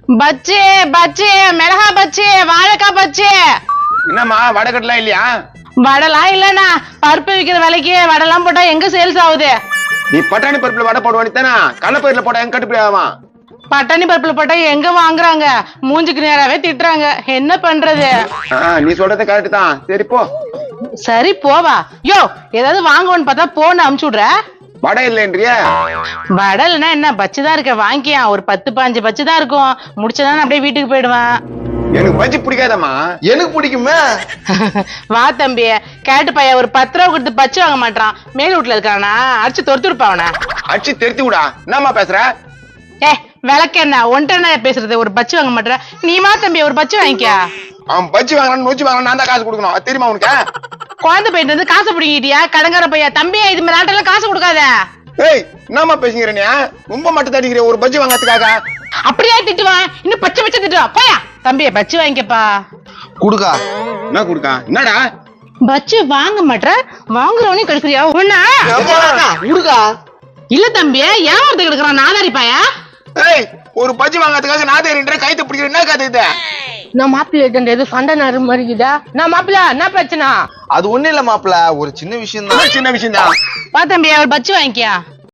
பச்சி பச்சி மிளகா பச்சி வாழைக்காய் பச்சி. என்னம்மா வடகட்டலாம் இல்லையா? வடலாம் இல்லண்ணா, பருப்பு விக்கிற விலைக்கு வடலாம் போட்டா எங்க சேல்ஸ் ஆகுது? நீ பட்டாணி பருப்புல வடை போட வேண்டியதானே, கடலைப்பயிர்ல போட்டா எங்க கட்டுப்படி ஆகும்? பட்டாணி பருப்புல போட்டா எங்க வாங்குறாங்க? மூஞ்சுக்கு நேராவே திட்டுறாங்க, என்ன பண்றது? நீ சொல்றது கரெக்ட் தான், சரி போ. சரி போவா. யோ ஏதாவது வாங்குவோன்னு பார்த்தா போன்னு அமுச்சு விடுற. வடை இல்லைன்றிய? வடை இல்லைன்னா என்ன, பச்சு தான் இருக்க, வாங்கியா ஒரு 10-15 பச்சு தான் இருக்கும், முடிச்சதான் அப்படியே வீட்டுக்கு போயிடுவேன். எனக்கு பஜ்ஜி பிடிக்காதம்மா. எனக்கு பிடிக்குமே. வா தம்பி, கேட்டு பையன் ஒரு 10 ரூபா கொடுத்து பச்சு வாங்க மாட்டான், மேல் வீட்டுல இருக்கானா, அடிச்சு தொடுத்து விடுப்பாவன. அடிச்சு தெரித்து விடா. என்னம்மா பேசுற? விளக்கு என்ன ஒன்ட்டு என்ன பேசுறது, ஒரு பச்சு வாங்க மாட்டேற நீமா தம்பி, ஒரு பச்சு வாங்கிக்க. அவன் பஜ்ஜி வாங்கறான்னு நோச்சு வாங்கறான், நான் தான் காசு கொடுக்கணும், அது தெரியுமா உனக்கு? குழந்தை போயிட்டு வந்து காசு பிடிங்கிட்டியா கடங்கார பையா? தம்பி இது மாதிரி ஆட்டெல்லாம் காசு கொடுக்காத. ஏய் என்னம்மா பேசுங்கிற நீ? ரொம்ப மட்டும் தடிக்கிற ஒரு பஜ்ஜி வாங்கறதுக்காக. அப்படியே திட்டுவான், இன்னும் பச்சை பச்சை திட்டுவான். போயா தம்பி பச்சு வாங்கிக்கப்பா. குடுக்கா. என்ன குடுக்கா? என்னடா பச்சு வாங்க மாட்டேற, வாங்குறவனையும் கெடுக்கிறியா ஒண்ணா? குடுக்கா. இல்ல தம்பி ஏமாத்து கெடுக்கிறான் நாதாரி பாயா. ஏய் ஒரு பஜ்ஜி வாங்கறதுக்காக நான் தேறின்ற கைத்து பிடிக்கிற என்ன கதை இது? நான் மாப்பிள்ளை எது சண்டை நேரம் மாதிரிக்குதா? நான் மாப்பிள்ள என்ன பிரச்சனை? அது ஒண்ணு இல்ல மாப்பிள்ள, ஒரு சின்ன விஷயம் தான். சின்ன விஷயம் தான். பா தம்பி ஒரு பச்சு வாங்கிக்கியா.